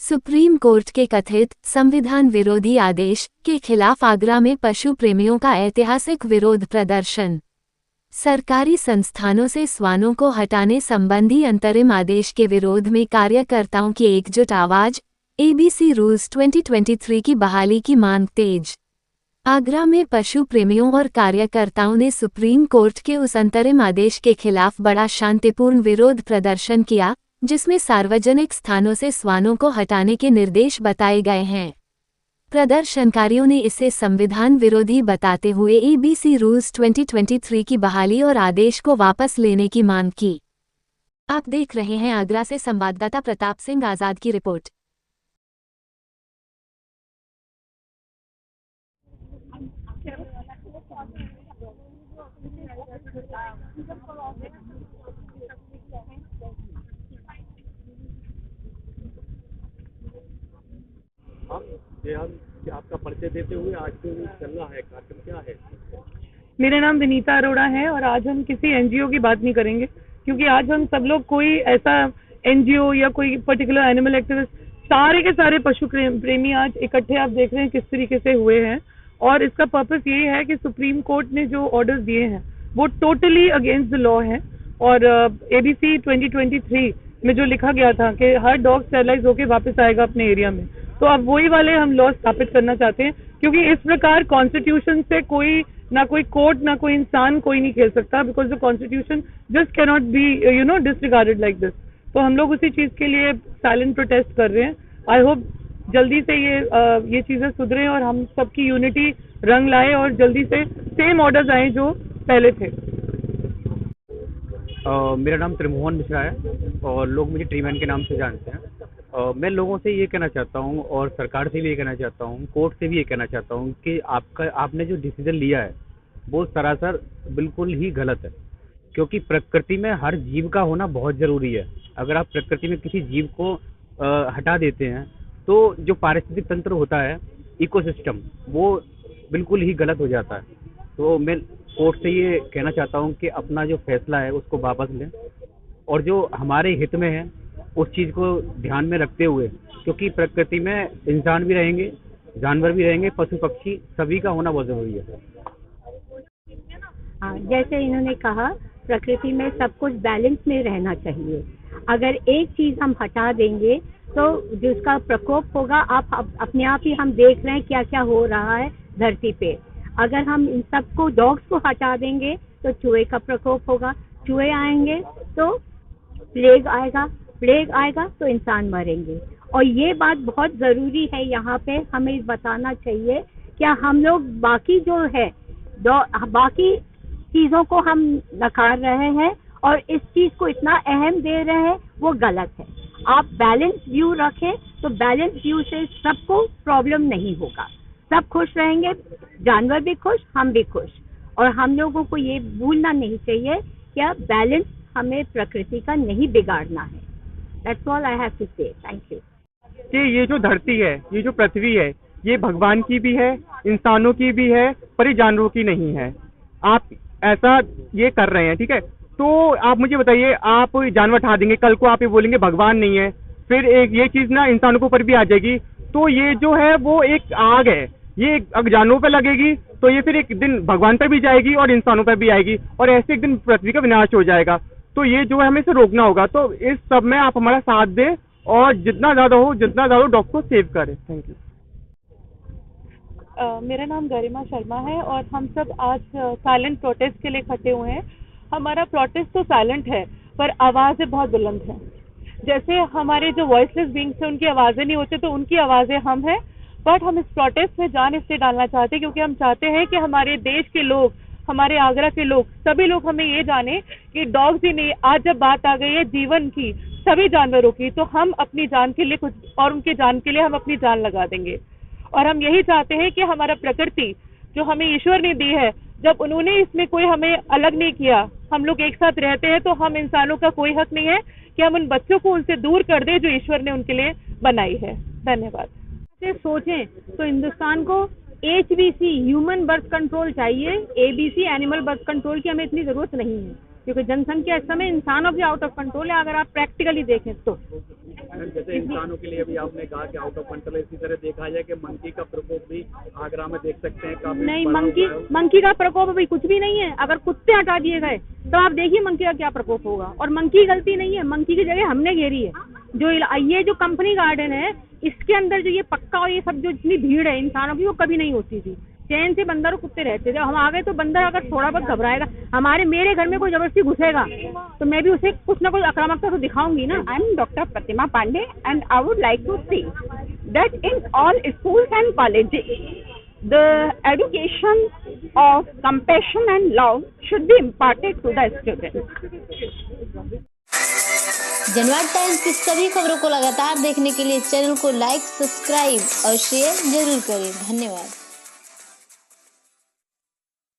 Supreme court के कथित संविधान विरोधी आदेश के खिलाफ आगरा में पशु प्रेमियों का ऐतिहासिक विरोध प्रदर्शन। सरकारी संस्थानों से श्वानों को हटाने संबंधी अंतरिम आदेश के विरोध में कार्यकर्ताओं की एकजुट आवाज। एबीसी रूल्स 2023 की बहाली की मांग तेज। आगरा में पशु प्रेमियों और कार्यकर्ताओं ने सुप्रीम कोर्ट के उस अंतरिम आदेश के खिलाफ बड़ा शांतिपूर्ण विरोध प्रदर्शन किया, जिसमें सार्वजनिक स्थानों से श्वानों को हटाने के निर्देश बताए गए हैं। प्रदर्शनकारियों ने इसे संविधान विरोधी बताते हुए एबीसी रूल्स 2023 की बहाली और आदेश को वापस लेने की मांग की। आप देख रहे हैं आगरा से संवाददाता प्रताप सिंह आजाद की रिपोर्ट। आपका परिचय देते हुए आज जो चल रहा है कार्यक्रम क्या है? मेरा नाम विनीता अरोड़ा है और आज हम किसी एनजीओ की बात नहीं करेंगे, क्योंकि आज हम सब लोग कोई ऐसा एनजीओ या कोई पर्टिकुलर एनिमल एक्टिविस्ट, सारे के सारे पशु प्रेमी आज इकट्ठे आप देख रहे हैं किस तरीके से हुए हैं। और इसका पर्पस ये है कि सुप्रीम कोर्ट ने जो ऑर्डर्स दिए हैं वो टोटली अगेंस्ट द लॉ है। और एबीसी 2023 में जो लिखा गया था कि हर डॉग स्टेरलाइज होकर वापस आएगा अपने एरिया में, तो अब वही वाले हम लॉ स्थापित करना चाहते हैं, क्योंकि इस प्रकार कॉन्स्टिट्यूशन से कोई ना कोई कोर्ट ना कोई इंसान कोई नहीं खेल सकता, because the constitution just cannot be disregarded like this. तो हम लोग उसी चीज के लिए साइलेंट प्रोटेस्ट कर रहे हैं। आई होप जल्दी से ये चीजें सुधरें और हम सबकी यूनिटी रंग लाए और जल्दी से सेम ऑर्डर्स आए जो पहले थे। मेरा नाम त्रिमोहन मिश्रा है और लोग मुझे ट्रीमैन के नाम से जानते हैं। मैं लोगों से ये कहना चाहता हूँ और सरकार से भी ये कहना चाहता हूँ, कोर्ट से भी ये कहना चाहता हूँ कि आपने जो डिसीजन लिया है वो सरासर बिल्कुल ही गलत है, क्योंकि प्रकृति में हर जीव का होना बहुत ज़रूरी है। अगर आप प्रकृति में किसी जीव को हटा देते हैं तो जो पारिस्थितिक तंत्र होता है, इकोसिस्टम, वो बिल्कुल ही गलत हो जाता है। तो मैं कोर्ट से ये कहना चाहता हूँ कि अपना जो फैसला है उसको वापस लें और जो हमारे हित में है उस चीज़ को ध्यान में रखते हुए, क्योंकि प्रकृति में इंसान भी रहेंगे, जानवर भी रहेंगे, पशु पक्षी सभी का होना बहुत ज़रूरी है। हाँ, जैसे इन्होंने कहा प्रकृति में सब कुछ बैलेंस में रहना चाहिए। अगर एक चीज़ हम हटा देंगे तो जिसका प्रकोप होगा आप अपने आप ही हम देख रहे हैं क्या क्या हो रहा है धरती पे। अगर हम इन सबको डॉग्स को हटा देंगे तो चूहे का प्रकोप होगा, चूहे आएंगे तो प्लेग आएगा तो इंसान मरेंगे। और ये बात बहुत ज़रूरी है, यहाँ पे हमें बताना चाहिए क्या हम लोग बाकी जो है बाकी चीज़ों को हम नकार रहे हैं और इस चीज़ को इतना अहम दे रहे हैं, वो गलत है। आप बैलेंस व्यू रखें तो बैलेंस व्यू से सबको प्रॉब्लम नहीं होगा, सब खुश रहेंगे, जानवर भी खुश, हम भी खुश। और हम लोगों को ये भूलना नहीं चाहिए क्या बैलेंस हमें प्रकृति का नहीं बिगाड़ना है। That's all I have to say. Thank you. कि ये जो धरती है, ये जो पृथ्वी है, ये भगवान की भी है, इंसानों की भी है, पर ये जानवरों की नहीं है। आप ऐसा ये कर रहे हैं, ठीक है? तो आप मुझे बताइए, आप जानवर हटा देंगे, कल को आप ये बोलेंगे भगवान नहीं है, फिर एक ये चीज़ ना इंसानों के ऊपर भी आ जाएगी। तो ये जो है वो एक आग है, ये अगर जानवरों पर लगेगी तो ये फिर एक दिन भगवान पर भी जाएगी और इंसानों पर भी आएगी और ऐसे एक दिन पृथ्वी का विनाश हो जाएगा। तो ये जो है हमें इसे रोकना होगा। तो इस सब में आप हमारा साथ दें और जितना ज़्यादा हो डॉग को सेव करें। Thank you. मेरा नाम गरिमा शर्मा है और हम सब आज साइलेंट प्रोटेस्ट के लिए इकट्ठे हुए हैं। हमारा प्रोटेस्ट तो साइलेंट है पर आवाज़ें बहुत बुलंद हैं। जैसे हमारे जो वॉइसलेस बीइंग्स हैं उनकी आवाज़ें नहीं होती, तो उनकी आवाज़ें हम हैं। बट हम इस प्रोटेस्ट में जान इसलिए डालना चाहते हैं क्योंकि हम चाहते हैं कि हमारे देश के लोग, हमारे आगरा के लोग, सभी लोग हमें ये जाने कि डॉग्स ही नहीं, आज जब बात आ गई है जीवन की, सभी जानवरों की, तो हम अपनी जान के लिए कुछ और उनकी जान के लिए हम अपनी जान लगा देंगे। और हम यही चाहते हैं कि हमारा प्रकृति जो हमें ईश्वर ने दी है, जब उन्होंने इसमें कोई हमें अलग नहीं किया, हम लोग एक साथ रहते हैं, तो हम इंसानों का कोई हक नहीं है कि हम उन बच्चों को उनसे दूर कर दें जो ईश्वर ने उनके लिए बनाई है। धन्यवाद। सोचें तो हिंदुस्तान को HBC ह्यूमन बर्थ कंट्रोल चाहिए, ABC एनिमल बर्थ कंट्रोल की हमें इतनी जरूरत नहीं है, क्योंकि जनसंख्या इस समय इंसानों की आउट ऑफ कंट्रोल है अगर आप प्रैक्टिकली देखें तो। जैसे इंसानों के लिए भी आपने कहा कि आउट ऑफ कंट्रोल, इसी तरह देखा जाए कि मंकी का प्रकोप भी आगरा में देख सकते हैं काफी नहीं, बढ़ा मंकी हुआ है। मंकी का प्रकोप अभी कुछ भी नहीं है। अगर कुत्ते हटा दिए गए तो आप देखिए मंकी का क्या प्रकोप होगा। और मंकी की गलती नहीं है, मंकी की जगह हमने घेरी है। जो ये जो कंपनी गार्डन है, इसके अंदर जो ये पक्का और ये सब जो इतनी भीड़ है इंसानों की, वो कभी नहीं होती थी। चैन से बंदर और कुत्ते रहते थे। हम आ गए तो बंदर अगर थोड़ा बहुत घबराएगा, मेरे घर में कोई जबरदस्ती घुसेगा तो मैं भी उसे कुछ ना कुछ आक्रामकता तो दिखाऊंगी ना। I am Dr. Pratima Pandey and I would like to say that in all schools and colleges, the education of compassion and love should be imparted to the students. Janvad Times की सभी खबरों को लगातार देखने के लिए चैनल को like, subscribe और शेयर जरूर करें। धन्यवाद।